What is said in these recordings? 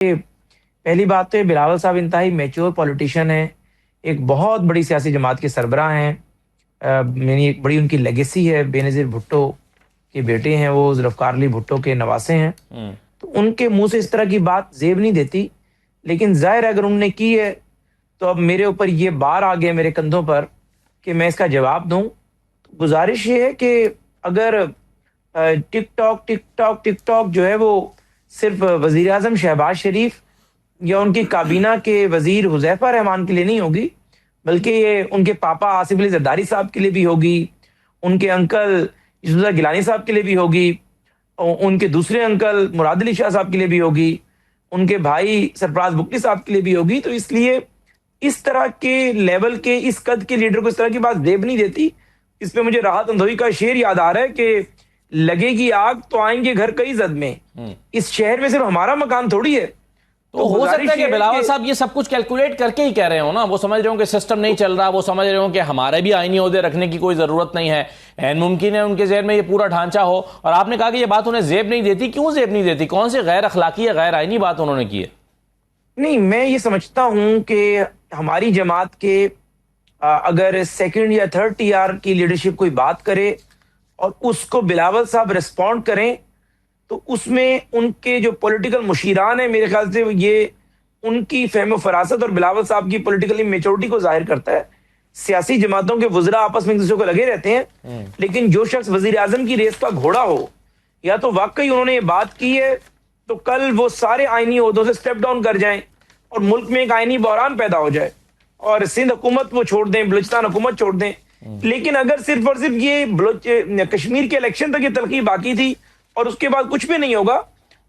پہلی بات تو بلاول صاحب انتہائی میچور پولیٹیشین ہیں، ایک بہت بڑی سیاسی جماعت کے سربراہ ہیں، یعنی ایک بڑی ان کی لیگیسی ہے، بے نظیر بھٹو کے بیٹے ہیں، وہ ذوالفقار علی بھٹو کے نواسے ہیں، تو ان کے منہ سے اس طرح کی بات زیب نہیں دیتی، لیکن ظاہر ہے اگر انہوں نے کی ہے تو اب میرے اوپر یہ بار آ گیا میرے کندھوں پر کہ میں اس کا جواب دوں۔ تو گزارش یہ ہے کہ اگر ٹک ٹاک جو ہے وہ صرف وزیر اعظم شہباز شریف یا ان کی کابینہ کے وزیر حذیفہ رحمان کے لیے نہیں ہوگی، بلکہ یہ ان کے پاپا آصف علی زرداری صاحب کے لیے بھی ہوگی، ان کے انکل یوسف رضا گیلانی صاحب کے لیے بھی ہوگی، ان کے دوسرے انکل مراد علی شاہ صاحب کے لیے بھی ہوگی، ان کے بھائی سرفراز بکٹی صاحب کے لیے بھی ہوگی۔ تو اس لیے اس طرح کے لیول کے اس قد کے لیڈر کو اس طرح کی بات دیب نہیں دیتی۔ اس پہ مجھے راحت اندھوئی کا شعر یاد آ رہا ہے کہ لگے گی آگ تو آئیں گے گھر کئی زد میں، اس شہر میں صرف ہمارا مکان تھوڑی ہے۔ تو ہو سکتا ہے کہ بلاول صاحب یہ سب کچھ کیلکولیٹ کر کے ہی کہہ رہے ہو نا، وہ سمجھ رہے ہوں کہ سسٹم نہیں چل رہا، وہ سمجھ رہے ہوں کہ ہمارے بھی آئینی عہدے رکھنے کی کوئی ضرورت نہیں ہے، این ممکن ہے ان کے ذہن میں یہ پورا ڈھانچہ ہو، اور آپ نے کہا کہ یہ بات انہیں زیب نہیں دیتی۔ کیوں زیب نہیں دیتی؟ کون سی غیر اخلاقی یا غیر آئینی بات انہوں نے کی ہے؟ نہیں، میں یہ سمجھتا ہوں کہ ہماری جماعت کے اگر سیکنڈ یا تھرڈ ٹی آر کی لیڈرشپ کوئی بات کرے اور اس کو بلاول صاحب ریسپونڈ کریں تو اس میں ان کے جو پولیٹیکل مشیران ہیں، میرے خیال سے یہ ان کی فہم و فراست اور بلاول صاحب کی پولیٹیکل میچورٹی کو ظاہر کرتا ہے۔ سیاسی جماعتوں کے وزراء آپس میں ایک دوسرے کو لگے رہتے ہیں، لیکن جو شخص وزیر اعظم کی ریس کا گھوڑا ہو یا تو واقعی انہوں نے یہ بات کی ہے تو کل وہ سارے آئینی عہدوں سے سٹیپ ڈاؤن کر جائیں اور ملک میں ایک آئینی بحران پیدا ہو جائے اور سندھ حکومت وہ چھوڑ دیں، بلوچستان حکومت چھوڑ دیں۔ لیکن اگر صرف اور صرف یہ کشمیر کے الیکشن تک یہ تلخی باقی تھی اور اس کے بعد کچھ بھی نہیں ہوگا،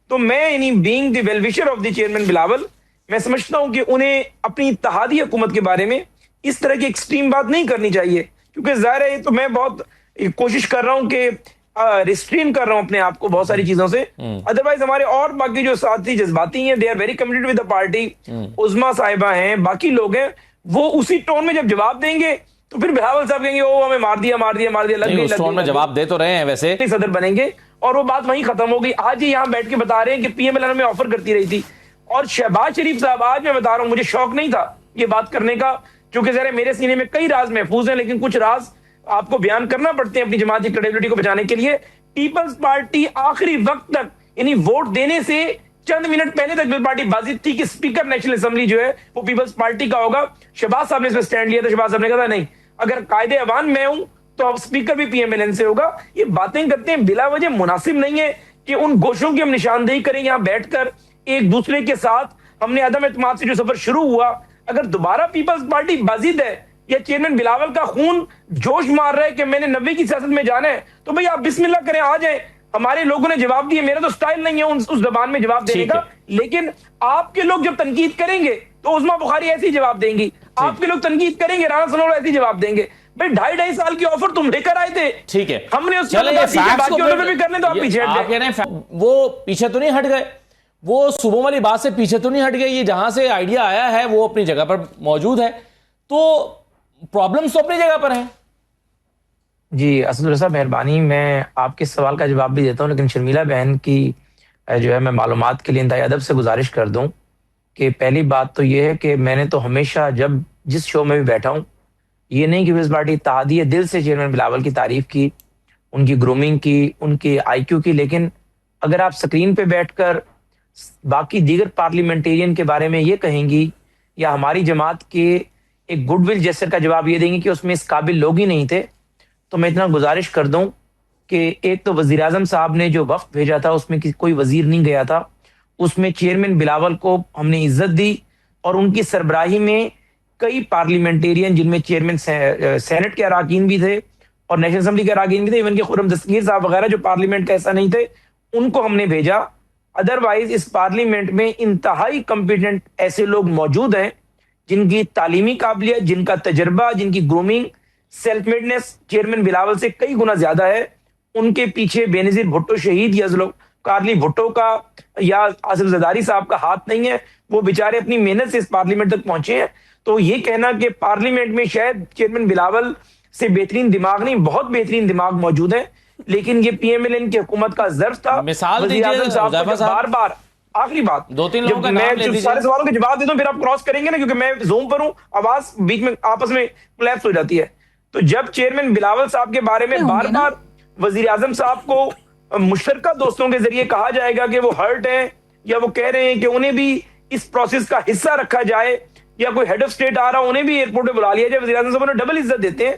تو میں یعنی being the well wisher of the chairman Bilawal, میں سمجھتا ہوں کہ انہیں اپنی اتحادی حکومت کے بارے میں اس طرح کی ایکسٹریم بات نہیں کرنی چاہیے، کیونکہ ظاہر ہے تو میں بہت کوشش کر رہا ہوں کہ ریسٹرین کر رہا ہوں اپنے آپ کو بہت ساری چیزوں سے۔ ادروائز ہمارے اور باقی جو ساتھی جذباتی ہیں، they are very committed with the party, Uzma صاحبہ ہیں، باقی لوگ ہیں، وہ اسی ٹون میں جب جواب دیں گے تو پھر بلاول صاحب کہیں گے او ہمیں مار دیا اس ٹون میں جواب دے تو رہے ہیں، ویسے صدر بنیں گے اور وہ بات وہیں ختم ہو گئی۔ آج ہی یہاں بیٹھ کے بتا رہے ہیں کہ پی ایم ایل ہمیں آفر کرتی رہی تھی، اور شہباز شریف صاحب آج میں بتا رہا ہوں مجھے شوق نہیں تھا یہ بات کرنے کا، کیونکہ ذرا میرے سینے میں کئی راز محفوظ ہیں، لیکن کچھ راز آپ کو بیان کرنا پڑتے ہیں اپنی جماعت کی کریڈیبلٹی کو بچانے کے لیے۔ پیپلز پارٹی آخری وقت تک یعنی ووٹ دینے سے چند منٹ پہلے تک پیپلز پارٹی بازی تھی کہ اسپیکر نیشنل اسمبلی جو ہے وہ پیپلز پارٹی کا ہوگا۔ شہباز صاحب نے اس میں سٹینڈ لیا تھا، شہباز صاحب نے کہا تھا نہیں، اگر قائد ایوان میں ہوں تو اب اسپیکر بھی پی ایم ایل این سے ہوگا۔ یہ باتیں کرتے ہیں بلا وجہ، مناسب نہیں ہے کہ ان گوشوں کی ہم نشاندہی کریں یہاں بیٹھ کر ایک دوسرے کے ساتھ۔ ہم نے عدم اعتماد سے جو سفر شروع ہوا، اگر دوبارہ پیپلز پارٹی بازید ہے یا چیئرمین بلاول کا خون جوش مار رہا ہے کہ میں نے 90 کی سیاست میں جانا ہے، تو بھئی آپ بسم اللہ کریں، آ جائیں۔ ہمارے لوگوں نے جواب دیا، میرا تو سٹائل نہیں ہے اس زبان میں جواب دینے کا، لیکن آپ کے لوگ جب تنقید کریں گے تو عظما بخاری ایسی جواب دیں گی، آپ کے لوگ تنقید کریں گے رانا سنورا ایسی جواب دیں گے۔ بھئی 2.5 سال کی آفر تم لے کر آئے تھے، ٹھیک ہے، ہم نے اس میں کرنے تو آپ پیچھے ہٹ گئے۔ وہ پیچھے تو نہیں ہٹ گئے، وہ صوبوں والی بات سے پیچھے تو نہیں ہٹ گئے، یہ جہاں سے آئیڈیا آیا ہے وہ اپنی جگہ پر موجود ہے، تو پرابلمز تو اپنی جگہ پر ہیں۔ جی اسد اللہ صاحب مہربانی، میں آپ کے سوال کا جواب بھی دیتا ہوں، لیکن شرمیلا بہن کی جو ہے میں معلومات کے لیے انتہائی ادب سے گزارش کر دوں کہ پہلی بات تو یہ ہے کہ میں نے تو ہمیشہ جب جس شو میں بھی بیٹھا ہوں، یہ نہیں کہ پیپلز پارٹی اتحادی دل سے چیئرمین بلاول کی تعریف کی، ان کی گرومنگ کی، ان کی آئی کیو کی، لیکن اگر آپ سکرین پہ بیٹھ کر باقی دیگر پارلیمنٹیرین کے بارے میں یہ کہیں گی یا ہماری جماعت کے ایک گڈ ول جیسر کا جواب یہ دیں گی کہ اس میں اس قابل لوگ ہی نہیں تھے، تو میں اتنا گزارش کر دوں کہ ایک تو وزیر اعظم صاحب نے جو وفد بھیجا تھا اس میں کوئی وزیر نہیں گیا تھا، اس میں چیئرمین بلاول کو ہم نے عزت دی، اور ان کی سربراہی میں کئی پارلیمنٹیرین جن میں چیئرمین سینٹ کے اراکین بھی تھے اور نیشنل اسمبلی کے اراکین بھی تھے، ایون کہ خرم دستگیر صاحب وغیرہ جو پارلیمنٹ کا ایسا نہیں تھے، ان کو ہم نے بھیجا۔ ادروائز اس پارلیمنٹ میں انتہائی کمپیٹنٹ ایسے لوگ موجود ہیں جن کی تعلیمی قابلیت، جن کا تجربہ، جن کی grooming, self madness chairman Bilawal سے کئی گنا زیادہ ہے۔ ان کے پیچھے بے نظیر بھٹو شہید یا کارلی بھٹو کا یا آصف زرداری صاحب کا ہاتھ نہیں ہے، وہ بیچارے اپنی محنت سے اس پارلیمنٹ تک پہنچے ہیں۔ تو یہ کہنا کہ پارلیمنٹ میں شاید چیئرمین بلاول سے بہترین دماغ نہیں، بہت بہترین دماغ موجود ہیں، لیکن یہ پی ایم ایل این کی حکومت کا ظرف تھا۔ مثال دیجیے بار بار آخری بات، دو تین لوگوں کا میں نام لے لیجیے. سارے سوالوں کے جواب دیتا ہوں، پھر آپ کراس کریں گے نا، کیونکہ میں زوم پر ہوں، آواز بیچ میں آپس میں کولیپس ہو جاتی ہے. تو جب چیئرمین بلاول صاحب کے بارے میں بار بار وزیر اعظم صاحب کو مشترکہ دوستوں کے ذریعے کہا جائے گا کہ وہ ہرٹ ہیں، یا وہ کہہ رہے ہیں کہ انہیں بھی اس پروسیس کا حصہ رکھا جائے، یا کوئی ہیڈ آف سٹیٹ آ رہا انہیں بھی ایئرپورٹ پہ بلا لیا جائے، وزیر اعظم صاحب انہیں ڈبل عزت دیتے ہیں.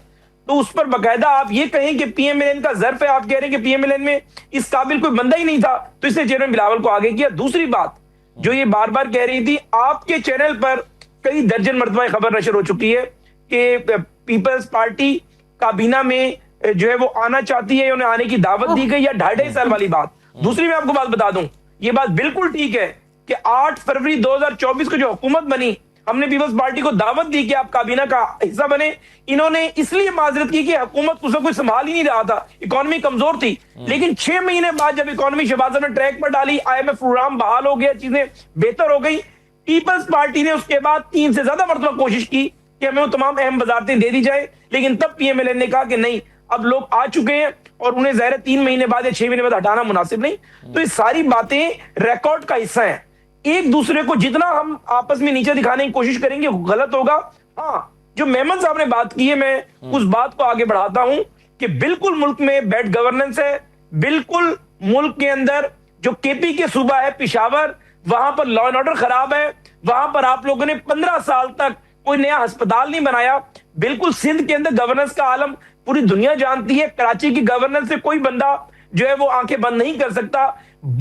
تو اس پر باقاعدہ آپ یہ کہیں کہ پی ایم ایل این کا ظرف ہے، آپ کہہ رہے ہیں کہ پی ایم ایل این میں اس قابل کوئی بندہ ہی نہیں تھا، تو اس نے چیئرمین بلاول کو آگے کیا. دوسری بات جو یہ بار بار کہہ رہی تھی، آپ کے چینل پر کئی درجن مرتبہ خبر نشر ہو چکی ہے کہ پیپلز پارٹی کابینہ میں جو ہے وہ آنا چاہتی ہے، انہیں آنے کی دعوت دی گئی، یا 2.5 سال والی بات. دوسری میں آپ کو بات بتا دوں، یہ بات بالکل ٹھیک ہے کہ 8 فروری 2024 کو جو حکومت بنی، ہم نے پیپلز پارٹی کو دعوت دی کہ آپ کابینہ کا حصہ بنے. انہوں نے اس لیے معذرت کی کہ حکومت کو کوئی سنبھال ہی نہیں رہا تھا، اکانومی کمزور تھی. لیکن 6 مہینے بعد جب اکانومی شہباز صاحب نے ٹریک پر ڈالی، آئی ایم ایف پروگرام بحال ہو گیا، چیزیں بہتر ہو گئی، پیپلز پارٹی نے اس کے بعد 3 سے زیادہ مرتبہ کوشش کی کہ ہمیں وہ تمام اہم وزارتیں دے دی جائے. لیکن تب پی ایم ایل این نے کہا کہ نہیں، اب لوگ آ چکے ہیں اور انہیں ظاہر 3 مہینے بعد یا 6 مہینے بعد ہٹانا مناسب نہیں. تو یہ ساری باتیں ریکارڈ کا حصہ ہیں. ایک دوسرے کو جتنا ہم آپس میں نیچے دکھانے کی کوشش کریں گے غلط ہوگا. ہاں، جو میمن صاحب نے بات کی ہے، میں اس بات کو آگے بڑھاتا ہوں کہ بالکل ملک میں بیڈ گورننس ہے، بالکل ملک کے اندر جو کے پی کے صوبہ ہے پشاور، وہاں پر لا اینڈ آرڈر خراب ہے، وہاں پر آپ لوگوں نے 15 سال تک کوئی نیا ہسپتال نہیں بنایا. بالکل سندھ کے اندر گورننس کا عالم پوری دنیا جانتی ہے، کراچی کی گورننس سے کوئی بندہ جو ہے وہ آنکھیں بند نہیں کر سکتا.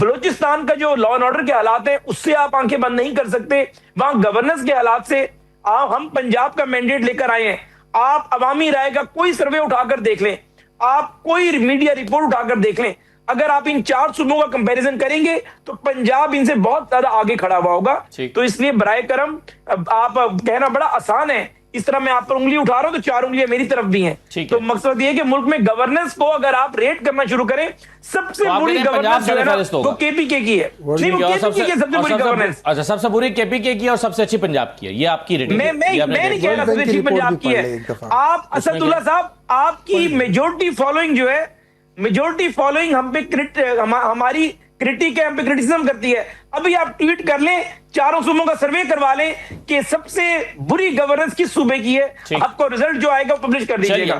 بلوچستان کا جو لا اینڈ آرڈر کے حالات ہیں اس سے آپ آنکھیں بند نہیں کر سکتے، وہاں گورننس کے حالات سے. ہم پنجاب کا مینڈیٹ لے کر آئے ہیں، آپ عوامی رائے کا کوئی سروے اٹھا کر دیکھ لیں، آپ کوئی میڈیا رپورٹ اٹھا کر دیکھ لیں، اگر آپ ان 4 صوبوں کا کمپیریزن کریں گے تو پنجاب ان سے بہت زیادہ آگے کھڑا ہوا ہوگا. تو اس لیے برائے کرم، آپ کہنا بڑا آسان ہے، اس طرح میں آپ پر انگلی اٹھا رہا ہوں تو 4 انگلیاں میری طرف بھی ہیں. تو مقصد یہ ہے کہ ملک میں گورننس کو اگر آپ ریٹ کرنا شروع کریں، سب سے بری گورننس جو ہے نا وہ کے پی کے کی ہے. نہیں، وہ کے پی کے سب سے بری گورننس. اچھا، سب سے بری کے پی کے کی اور سب سے اچھی پنجاب کی ہے، یہ آپ کی ریٹنگ ہے. میں نہیں کہہ رہا سب سے اچھی پنجاب کی ہے. آپ اسد اللہ صاحب، آپ کی میجورٹی فالوئنگ جو ہے، میجورٹی فالوئنگ ہم پہ ہماری کرٹک ہے، ہم پہ کرٹیسزم کرتی ہے. ابھی آپ ٹویٹ کر لیں، 4 صوبوں کا سروے کروا لیں کہ سب سے بری گورننس کس صوبے کی ہے، آپ کو رزلٹ جو آئے گا وہ پبلش کر دیجیے گا.